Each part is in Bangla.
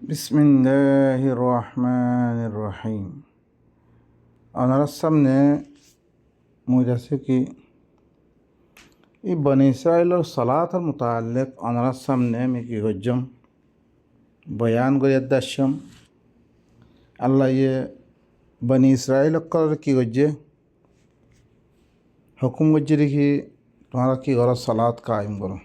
বিসমিল্লাহির রহমানির রহিম। ওনার সামনে মুজাসে কি এই বনি ইসরাইলের সালাতের মুতাল্লিক ওনার সামনে আমি কি করছম বয়ান করে দাসম। আল্লাহ ইয়ে বনি ইসরাইল কি করছে হুকুম করছে দেখি তোমরা কি করো সালাত কায়েম করো।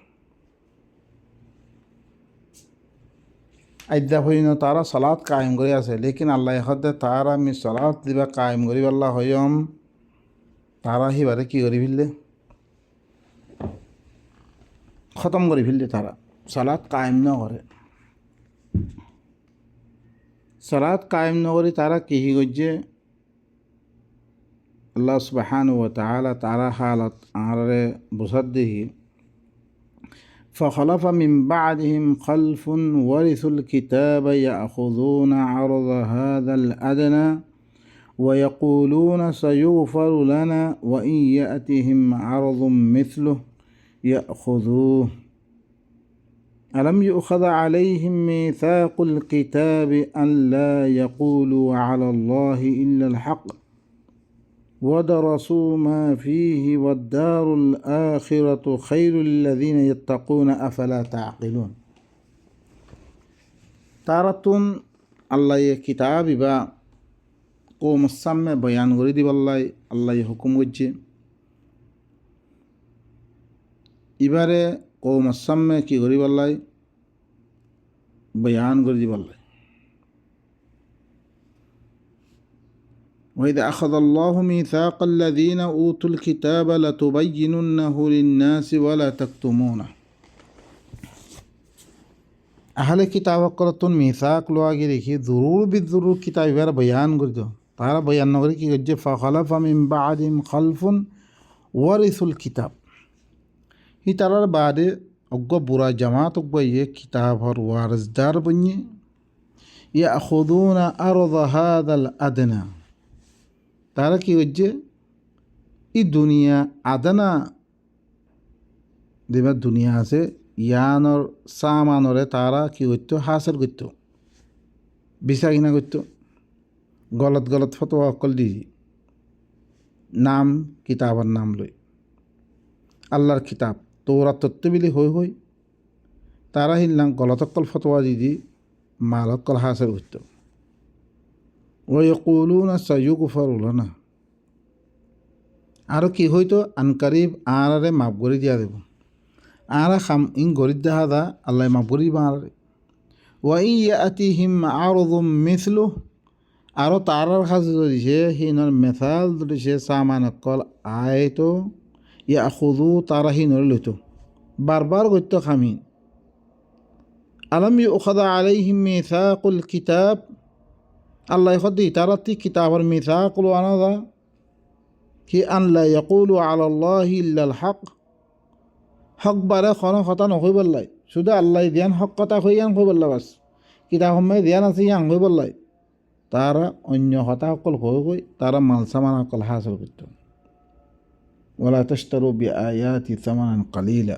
আইদা হইন তারা সালাত কায়েম করে আছে, লেকিন আল্লাহ হদে তারা আমি সালাত দিবা কায়েম করি আল্লাহ হইম তারা হিবারে কি করি ফেললে খতম করে ফেললে, তারা সালাত কায়েম ন করে। সালাত কায়েম ন করে তারা কি করছে আল্লাহ সুবহানাহু ওয়া তাআলা তারা হালত আরে বুঝাত দেখি فخلف من بعدهم خلف ورثوا الكتاب يأخذون عرض هذا الأدنى ويقولون سيغفر لنا وإن يأتهم عرض مثله يأخذوه ألم يؤخذ عليهم ميثاق الكتاب أن لا يقولوا على الله إلا الحق ودرسوا ما فيه والدار الآخرة خير للذين يتقون أفلا تعقلون। তারাতুন আল্লাহ কিতাব ইবা কৌম সামনে বয়ান করে দিব আল্লাহ হুকুম করছে। এবারে কৌম সামনে কি করি বয়ান করে দিব وإذا أخذ الله ميثاق الذين أوتوا الكتاب لتبيننه للناس ولا تكتمونه। أهل किताब करतुन मिसाक लो आगे देखिए ज़रूर बिज़रूर किताब इबार बयान कर दो तारा बयान नगरी की गज्जे फ़खलफ़ मिन बादिहिम खल्फ़ुन वरिसुल किताब। ही तारार बाद अग्गो बुरा जमात अग्गो ये किताब और वारसदार बनिए याख़ुज़ून अर्ज़ हाज़ल अदना। তারা কি হচ্ছে এই দুনিয়া আদানা দেবার দুনিয়া আছে ইয়ানোর সামানরে তারা কি করতো হাসিল করতো বিচা কিনা করতো গলত গলত ফতোয়া অকল দিয়েছি নাম কিতাবের নাম লই আল্লাহর কিতাব তোরা তত্ত্ব বিলি হই তারা হিললাম গলত অকল ফতোয়া দিদি মাল অকল হাসিল করতো। ওয়াকুলুনা সাইয়ুগফারু লানা, আরও কি হইতো আনকারিব আরে মাপ করে দিয়া দেব আরা খাম ইন গরিব দেখা দা আল্লাহ মাপ করে দিবা আরে। ওয়াই ইয়াতিহিম আরযুম মিসলুহ, আরও তারার কাছে ধরিছে হিনর মেথাল ধরিছে সামান অকল আয়তো ইয়াখুযু তারা হিনর লইতো বারবার করতো খামিন। আলাম ইউখাযা আলাইহিম মিসাকুল কিতাব, আল্লাহ খদি তারা তি কিতাবের মিসাক লো আনাদা কি আল্লাহ ইয়াকুলু আলাল্লাহি ইল্লাল হক, হক বারে কোনো কথা নকই বললাই শুধু আল্লাহ ধ্যান হক কথা হইয়ান কই বললা বাস কিতাব সময় ধ্যান আছে ইয়ান কই বললাই তারা অন্য কথা অকল হই তারা মাল সামান অকল হাসিল করত। ওয়ালা তাশতারু বিআয়াতি সামানান কালিলা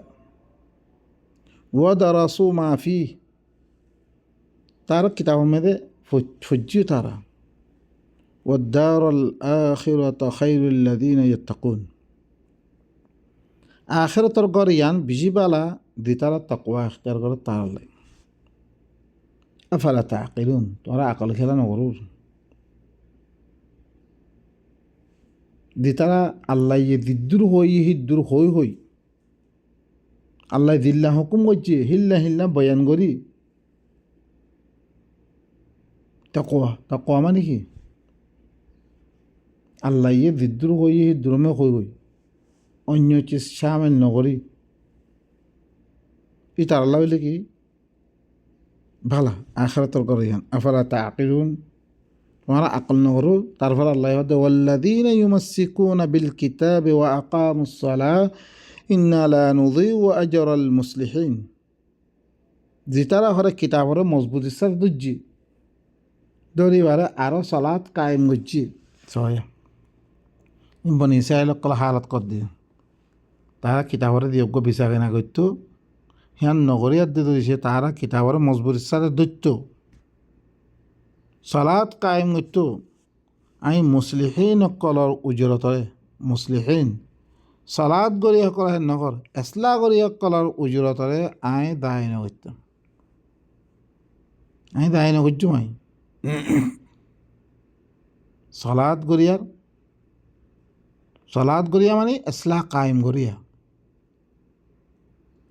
ওয়া দারাসু মা ফি, তারা কিতাব মধ্যে ফজ্জি তারা والدار الآخرة خير الذين يتقون। আখিরাতের ঘর ইয়ান বেশি বালা দিতারা তাকওয়া ইখতিয়ার করে তারা লাই। আফালা তাআকিলুন, তোরা আকল খেলা নগরুর দিতারা আল্লাহ দিদ্দুর হই হিদ্দুর হই আল্লাহ দিল্লা হুকুম করছে হিল্লা বয়ান করি তাকওয়া মানে কি আল্লাহ দিদ্দুর হই হিদ্দুরমে হই অন্য চিজ সামিল নগরী ই তার আল্লাহ হইলে কি ভালা আখিরাতের করে ইয়ান। আফালা তাআকিলুন, তোমরা আকল নগরু। তারপর আল্লাহ ওয়াল্লাযীনা ইউমাসসিকুনা বিল কিতাবি ওয়া আকামুস সালাহ ইন্না লা নুযিউ আজরাল মুসলিহিন। যেতারা হরে কিতাবরে মজবুত ইসার দুজি দরিবারে আরো সালাত কায়েম করছি সহায় বনি ইসরাইল কল হালত কর দিয়ে তারা কিতাবরে দিয়োগ্য বিচারে না করতো হিয়ান নগরীয়ার দিতে দিছে তারা কিতাবরে মজবুত ইসারে দৈত্য সালাত কায়েম করতো আমি মুসলিহীন কলর উজরতরে মুসলিহীন সালাত গড়ি সকল হেন নকর এসলা গড়ি সকলর উজরতরে আই দায় নকরতাম আমি দায় নকরছুম আমি সালাত গড়িয়া মানে এসলা কায়েম গড়িয়া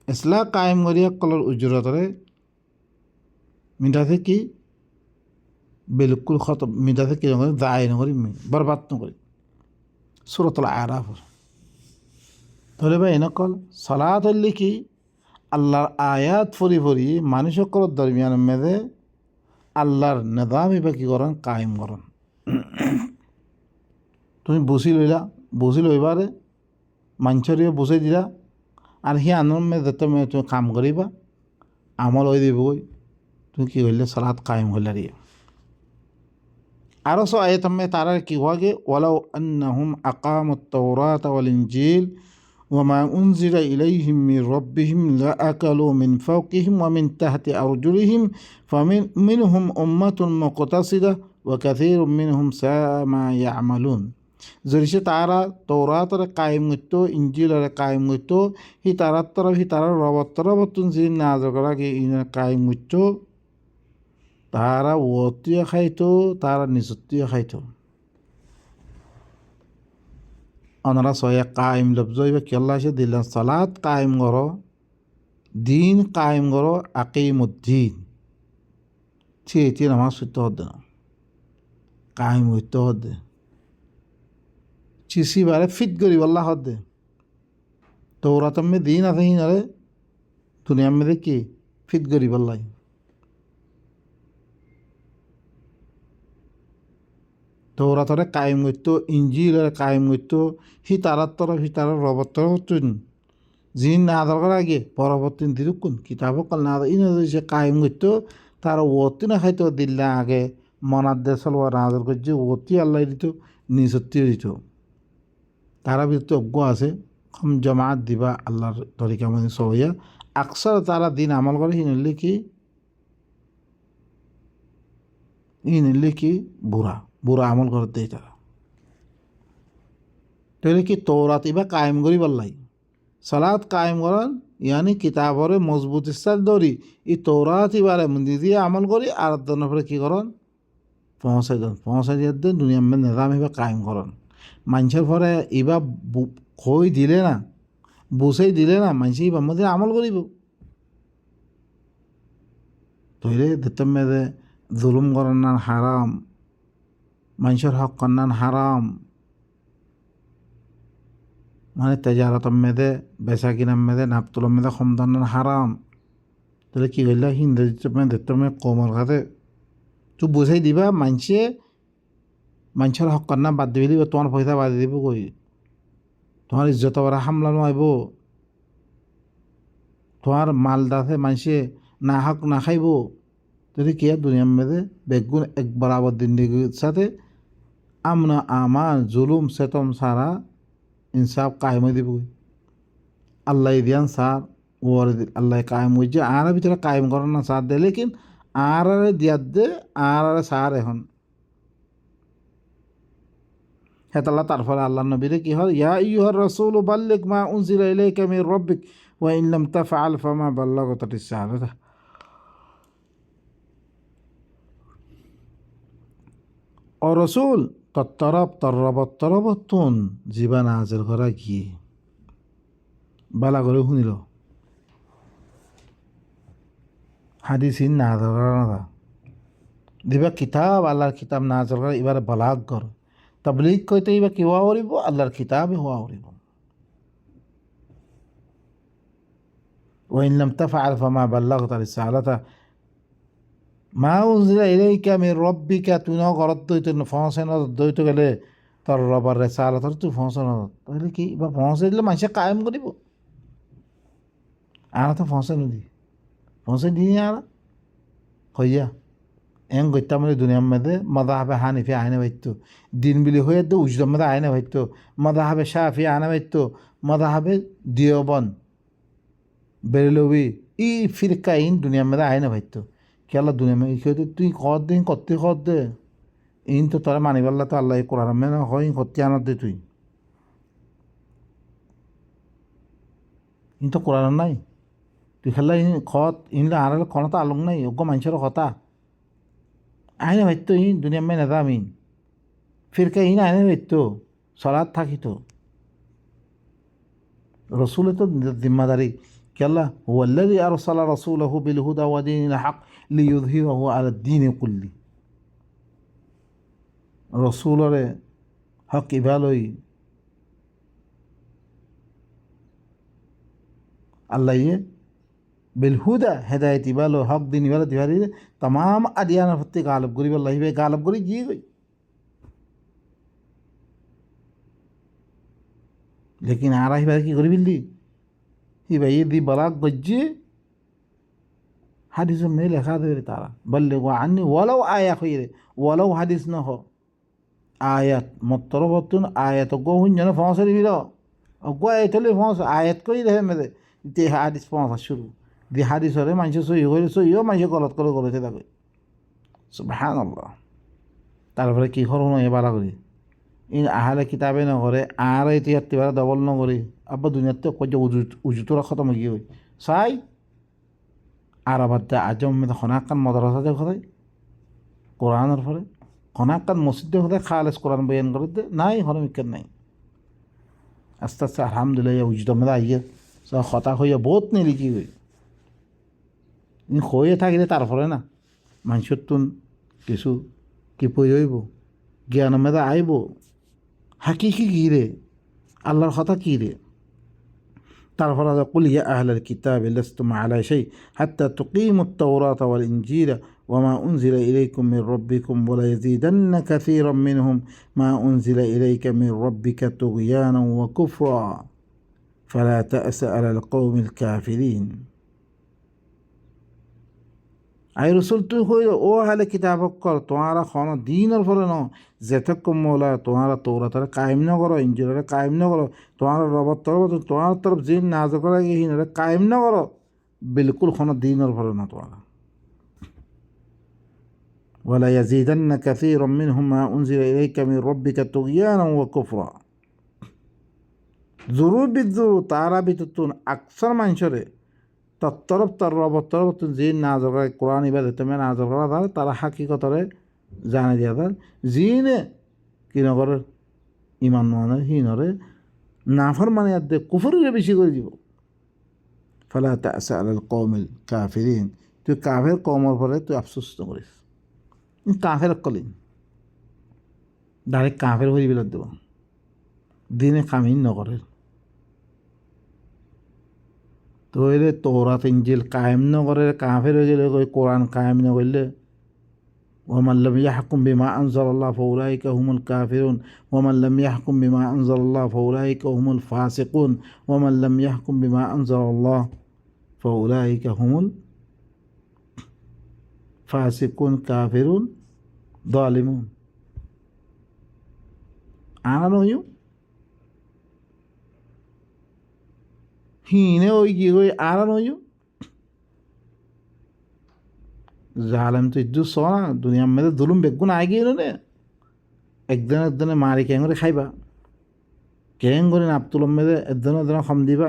এসলা কায়েম গড়িয়া কলর উজরতরে মিটাতে কি বিলকুল খতম মিটাতে কি নকরি দায় নকরি বরবাদ নকরি সূরাতুল আরাফর তাহলে ভাই নকল সালাত হইলে কি আল্লাহর আয়াত ফরি ফরি মানুষ সকলের দরমিয়ান মেদে আল্লাহর নিজাম এবার কি করেন কায়েম করেন তুমি বুঝি লইবারে মানুষের বুঝাই দিলা আর সি আনৰ মেদে তুমি কাম করিবা আমল হয়ে দিবই তুমি কি করলে সালাত কায়েম হইলে রে আরো সো আয়াত মে তারা কি হওয়াগে ওয়ালাউ আন্নাহুম আকামুত তাওরাত ওয়াল ইনজিল وما أنزل إليهم من ربهم لأكلوا من فوقهم ومن تحت أرجلهم فمنهم أمة مقتصدة وكثير منهم ساء ما يعملون জরিসে তারা তৌরাতরে কায়েম করতো ইনজিলরে কায়েম করতো হি তারার তরফ হি তারার রবত তরবতুন যিনি নাজর করা কায়েম করতো তারা ওতিয়ে খাইতো তারা নিচুতিয়ে খাইতো ওনারা সয়া কায়েম লফজ বা কি আল্লাহ এসে দিলেন সালাত কায়েম করো দিন কায়েম করো আকিমুদ্দিন এটি নামাজ সত্য হদ্দে না কায়েম হইতে হদ্দে চিসি বারে ফিট গরিব আল্লাহ হদ্দে তৌরাত মে দিন আছে হিনারে দুনিয়া মে কি ফিট গরিব আল্লাহ তৌরাতরে কায়েম করতো ইনজিলরে কায়েম করতো হি তারার তরফ হি তারার রবর তরফ যিনি না দরকার আগে পরবর্তী দিরুকুন কিতাব কাল না ইনসে কায়েম করতো তারা ওতি না খাইতো দিল্লা আগে মনার দেশল নাজর করছে ওতি আল্লাহ দিত নিযুক্তি দিত তারা ভিতরে অজ্ঞ আছে কম জমাত দিবা আল্লাহর তরিকা মানে সবাইয়া আকসর তারা দিন আমল করে হিনলে কি বুড়া আমল করে দেয় তারা তাহলে কি তৌরাত এবার কায়েম করি পারলাই সালাত কায়েম করেন ইয়ানি কিতাবরে মজবুত ইচ্ছার দরি ই তৌরাত এবারে নিজে আমল করি আর দনপরে কি করেন পৌঁছাই দিয়ে দেন দুনিয়া মে নিজাম এবার কায়েম করেন মানুষের পরে এবার কই দিলে না বুঝাই দিলে না মানুষ এবার মধ্যে আমল করিব তৈরে দেখতে মেয়েদের জুলুম করার নান হারাম মানুষের হক কন্যান হারাম মানে তেজারতম মেদে বেচা কিনার মেদে নাপতুলম মেদে সমদান হারাম তাহলে কি করলে হিন্দু দেখতে কমর খাতে তো বুঝাই দিবা মানুষের হক কন্যা বাদ দিবি দিব তোমার পয়সা বাদ দিব কই তোমার ইজ্জত করা হামলানো আইব তোমার মালদাতে মানুষে না হক না খাইব তাহলে কি আর দুনিয়ার মেদে বেগুন এক বরাবর দিন্দিগির সাথে আমনা আমান জুলুম সেতম সারা ইনসাফ কায়েম হয়ে দিব আল্লাহ দিয়ান সার ওর আল্লাহ কায়েম হয়েছে আর ভিতরে কায়েম করার না সার দেয় লেকিন আর দিয়ার দে আর সার এখন হেতাল্লাহ তারপরে আল্লাহ নবীরে কি হয় ইয়া ইয়ুহার রসুল বাল্লিক মা উনজিলা ইলাইকা মির রব্বিক ওয়া ইন লাম তাফআল ফামা বাল্লাগতা রিসালাতাহ ও রসুল তরবতন জীবা নাজের করা গিয়ে বালা করে শুনিল হাদিসিন নাজর করা না দিবা কিতাব আল্লাহর কিতাব নাজর করা এবারে বালাগ কর তবলিগ কইতে এবার কি হওয়া করিব আল্লাহর কিতাবে হওয়া করিব ওয়াইন লাম তাফআল ফামা বাল্লাগতা রিসালাতা মা উনজিলা ইলাইকা মির রব্বিকা তুই ন ঘরত দইতে ফসেন দইতে গেলে তোর রবার রেসালাতর তুই ফসেন তাহলে কি বা ফসে দিলে মানুষে কায়েম করিব আর তো ফসে নদী ফসে দিয়ে আর হইয়া এং গত্যাম দুনিয়ার মধ্যে মদাহাবে হানিফি আইনে ভাইতো দিন বিলি হয়ে তো উজদম মধ্যে আইনে ভাইতো মদাহাবে শাফি আইনে ভাইতো মদাহাবে দিয়বন বেরলবি ই ফিরকা ইন দুনিয়ার মধ্যে আইনে ভাইতো কেলা দুনিয়া মে ইকে তুই কর দে করতে কর দে ইন তো তোরা মানিবাল্লা তো আল্লাহ কোরআন মে না হয় করতে আনার দে তুই ইন তো কোরআন নাই তুই খেলা ইন খত ইনলে আর খনতা আলং নাই অজ্ঞ মানুষের কথা আইনে ভাইতো ইন দুনিয়া মে নেদা আমিন ফিরকে ইন আইনে ভাইতো সলাদ থাকিত রসুলের তো জিম্মাদারি কেলা ওয়াল্লাযী আরসালা রাসূলাহু বিল হুদা ওয়া দীনিল হক লিইয়ুযহিরাহু আলা দ্বীনি কুল্লি রসুলরে হক ইভালই আল্লাহ বিল হুদা হেদায়ত ইবালো হক দিন ইবালো দিবারি तमाम আদিয়ানের প্রতি গালব গরিব আল্লাহ হিবে গালব গরি গিয়ে গই लेकिन आ रहा है कि गरीब दी ही भाई दी बलाक बज्जे हादिस में लिखा दे तारा बल्ले वो अन्नी वलो आया खैर वलो हादिस न हो आयत मुतरबतुन आयत गो हुन जन फांसरी बिलो गो आयत ले फांस आयत कोई रहे में ते हादिस फांस शुरू दी हादिस रे मानसे सो यो मानसे गलत करे थे ताके सुबहानाल्लाह তারপরে কি করুন এবারা করি ইন আহালে কিতাবে নগরে আর ইতিহাস তিবারা ডবল নগরে আব্বা দুনিয়াতে কত উজুতরা খতম গিয়ে হই সাই আর আবার আজম মেয়ে খনাকান মদরসা যে খোদাই কোরআনের ফলে খনাকান মসজিদে খোদাই খালেস কোরআন বয়ান করে দে নাই হরমিকের নাই আস্তে আস্তে আলহামদুলিল্লাহ উজুত মেয়ে আইয়ে সব খতা হইয়া বহুত নেই লিখি হই ইন হয়ে থাকিলে তারপরে না মানুষের তুন কিছু কি পই হইব জ্ঞান মেদা আইব হাকিকি কী রে আল্লাহর কথা কী রে তারপর قل يا أهل الكتاب لستم على شيء حتى تقيموا التوراة والإنجيل وما أنزل إليكم من ربكم ولا يزيدن كثيرا منهم ما أنزل إليك من ربك طغيانا وكفرا فلا تأس على القوم الكافرين আই রসুল তুই হইল ও হালে কিতাব কর তোমারা খন দিনের ফলে ন যেতক্ষণ মৌলা তোমারা তোরা তারা কায়েম ন করো ইঞ্জিনরে কায়েম ন করো তোমার রবর তোমার তরফ জিন নাজ করা হিনরে কায়েম ন করো বিলকুল খন দিনের ফলে না তোমারা ولا يزيدن كثيرا منهم ما أنزل إليك من ربك طغيانا وكفرا জরুর বিদ্যুৎ তারা বিদ্যুৎ আকসার মানুষরে তরফ তার রবর তরফ যে নাজর করে কোরআন ইবাদ তুমি নাজর করা তারা হাকিকতরে জানে দিয়া তার জিনে কি নগর ইমান মানে হিনরে নাফর মানে দে কুফরিরে বেশি করে দিব ফালা তাসা আলাল কওমিল কাফিরিন তুই কাফের কওমের পরে তুই আফসোস করিস কাফের কলিন ডাইরেক্ট কাফের হয়ে বিলাত দেব দিনে কামিন নগরে তো এলে তোরাত ইঞ্জিল কায়েম ন করে কাফের হয়ে গেলে ওই কোরআন কায়েম ন করলে ওমান লাম ইয়াহকুম বিমা আনজালাল্লাহ ফাউলাইকা হুমুল কাফিরুন ওমান লাম ইয়াহকুম বিমা আনজালাল্লাহ ফাউলাইকা হুমুল ফাসিকুন ওমান লাম ইয়াহকুম বিমা আনজালাল্লাহ ফাউলাইকা হুমুল ফাসিকুন কাফিরুন যালিমুন আনানো হইও হিনে ওই কি ওই আর নইও জালেম তো ইজ্জু সোনা দুনিয়া মেয়েদের দুলুম বেগুন আগে এলো নে একদিনে মারি কেন করে খাইবা কেন করে নাপতুলম মেয়েদে একদিনে কম দিবা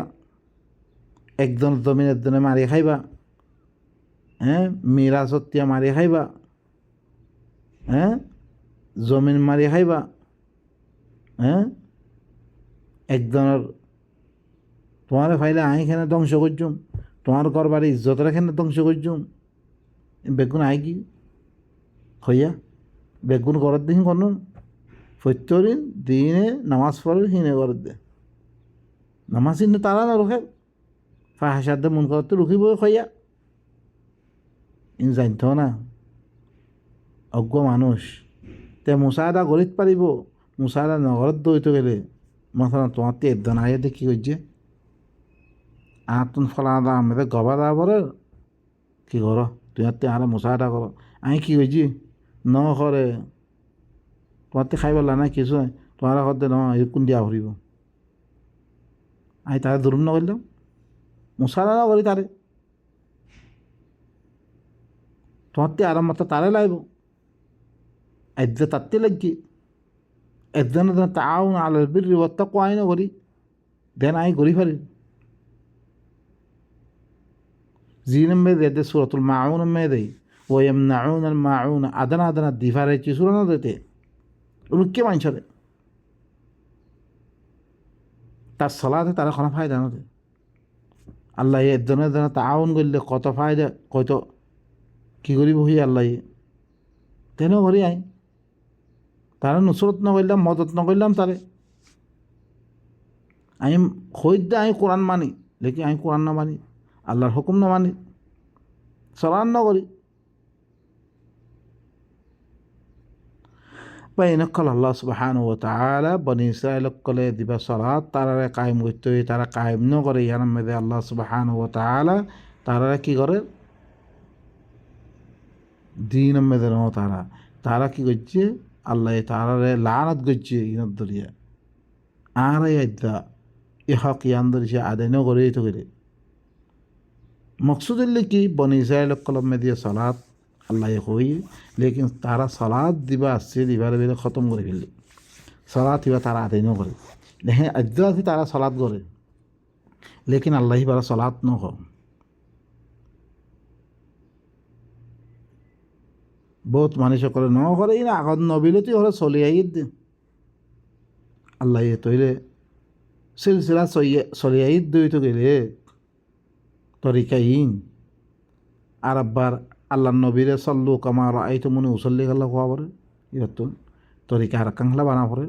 একজন জমিন একদিনে মারি খাইবা হ্যাঁ মীরা সত্যিয়া মারি খাইবা হ্যাঁ জমিন মারি খাইবা হ্যাঁ একজনের তোমার ফাইলে আই এখানে ধ্বংস করছুম তোমার ঘর বাড়ি ইজ্জতের এখানে ধ্বংস করছুম বেগুন আই কি হইয়া বেগুন ঘরের দিন কোনো প্রত্যেকদিন দিনে নামাজ পড়ে হিনে ঘরের দে নামাজ হিনে তারা না রোখে ফাহাসার দে মন করতে রুখিব হইয়া ইন জানতো না অজ্ঞ মানুষ তে মুসাদা গরিত পারিব মুসাদা নগরত দইতে গেলে মাথা তোমার তে একজন আইয়া দেখি করছে আতুন ফলা দা আমাদের গবা দা বলে কি করো তুই আর আরে মুসাদা করো আমি কি কইছি ন করে তোমার খাইবার না কিছু তোমার করতে ন কোন দিয়া ভরিব আমি তারে দুরুম নকরলাম মুসাদা না করি তারে তোমার তে আরাম মাত্রা তারে লাইব এদ্দে তাত্তে লাগি এদ্দান তাআউন আলাল বিররি ওয়াত তাকওয়া আইনো করি দেন আই করি পারি জিনম মে দে সূরাতুল মাউন মে দেই ওয়ায়ামনাউন আল মাউন আদানা আদানা দিফারে চি সূরা না দেতে উনকে মানছরে তার সালাতে তারা কোনো ফায়দা না দেয় আল্লাহ এদ্দনের দ্বারা তাআউন করলে কত ফায়দা কত কি করি বহি আল্লাহ তেনও করি আই তারা নুসরত নকরলাম মদত নকরলাম তারে আমি হইদে আমি কোরআন মানি লেকিন আমি কোরআন না মানি আল্লাহর হুকুম না মানি সলান না করি বাইনকল আল্লাহ সুবহানাহু ওয়া তাআলা বনি ইসরাঈলকলে দিবা সালাত তারারে কায়েম করতে হয় তারা কায়েম ন করে ইয়ার মধ্যে আল্লাহ সুবহানাহু ওয়া তাআলা তারারে কি করে দিন মধ্যে ন তারা কি করছে আল্লাহ তারারে লানত করছে ইনত দরিয়া আর আইদা ইহক ইয়ান দরিয়া আদায় ন করে তো করে मकसूद की बनी इसराइल कलम में दिया सलात अल्लाह हुई लेकिन तारा सलात दिबा से दिबार बेले ख़त्म कर फेलि सलात दिबा तारा आते न करे लेकिन अज्जा थी तारा सलात करे लेकिन अल्लाह ही बारा सलात न हो बहुत मानिश करे न करे इन आगद नबिलती हरे चले आई दिन अल्लाह ये तो सिलसिला चले आई दई तो गेले তরিকাইন আর আব্বার আল্লাহ নবীরে সল্লু কামার এই তো মনে উসল্লি গেল খবরে ইয়ত তরিকা আর কাংলা বানা পড়ে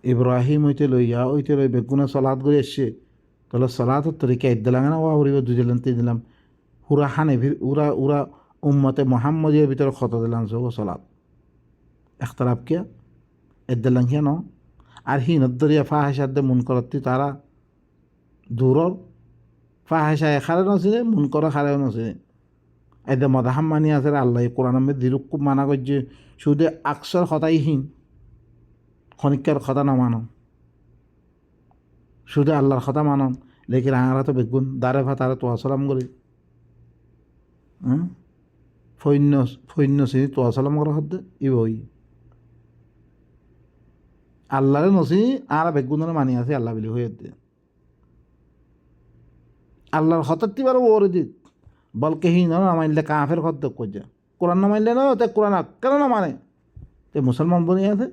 ইব্রাহিম হইতে লইয়া ওইতে লই বেগুনা সলাদ করে এসছে তাহলে সলাতের তরিকা ইদ্দালাম না ওয়া হরিব দুজলাম তিন দিলাম পুরা হানে উরা উম্মতে মোহাম্মদের ভিতরে ক্ষত দিলাম সব সলাদ এখতলাফ কিয়া ইদ্দালাম কিয়া ন আর হি নদ্দরিয়া ফাহাসাদ্দে মন করতে তারা দূরর ফাহাসায় খারে নচিনে মন করা খারেও নচিনে এদে মদাহাম মানি আছে আল্লাহ কোরআন দিরুক খুব মানা করছে শুধু আকসর হতাইহীন খনিকার কথা না মানন শুধু আল্লাহর কথা মানন লেকিন আঙারা তো বেগুন দারে ভাতারে তো আসলাম করে ফৈন্য চিনি তো আসলাম করা হতে ইবই আল্লাহরে নচিনি আর বেগুনের মানি আছে আল্লাহ বলি হয়ে আল্লাহর হতাত্তি বারো ওরে দিত বলকে হি না মানলে কাফের হত করছে কোরআন না মানলে না তে কোরআন কেন না মানে তে মুসলমান বনি আছে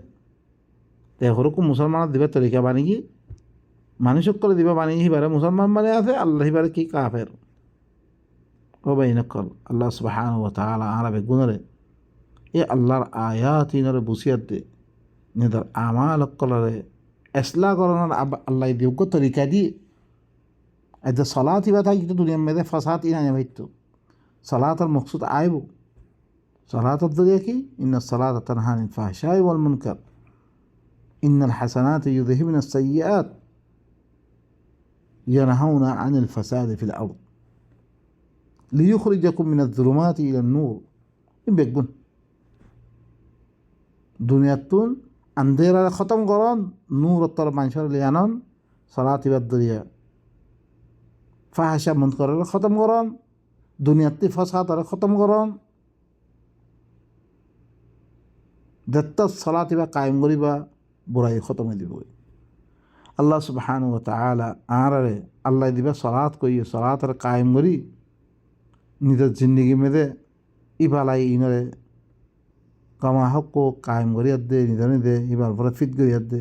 তে হরকম মুসলমান দিবে তরিকা বানিয়ে মানুষ করে দিবা বানিয়ে হিবারে মুসলমান মানে আছে আল্লাহ হিবারে কি কাফের ও বাইনকল আল্লাহ সুবহানাহু ওয়া তাআলা আরবে গুণরে এ আল্লাহর আয়াত ইনরে বুসিয়াত দে নিদার আমাল কলরে ইসলাহ করানোর আল্লাহ দিউক তরিকা দিয়ে إذا صلاة بتاعي كده دنيا مده فساد إنا نبيتو صلاة المقصود عيبو صلاة الدنيا كي إن الصلاة تنهى عن الفحشاء والمنكر إن الحسنات يذهبن السيئات ينهون عن الفساد في الأرض ليخرجكم من الظلمات إلى النور إن بيقول دنيا تون أندير ختم قران نور الطرب منشر ليانان صلاة بالدنيا ফাহাসা মন করার খতম করন দুনিয়াতে ফসাদ আর খতম করন দত্ত সালাত বা কায়েম করিবা বুড়াই খতম দিব আল্লাহ সুবহানাহু ওয়া তাআলা আরে আল্লাহ দিবা সালাত কই সালাত আর কায়েম করি নিজের জিন্দেগি মেদে ইবালাই ইনরে কামা হক কায়েম করি দে নিদানে দে ইবার পরে ফিট করি দে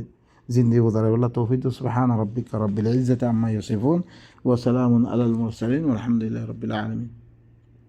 জিন্দি গুজারে বলা তৌফিক সুবহান রাব্বিকা রাব্বিল ইজ্জাতি আম্মা ইয়াসিফুন ওয়া সালামুন আলাল মুরসালিন ওয়া আলহামদুলিল্লাহি রাব্বিল আলামিন।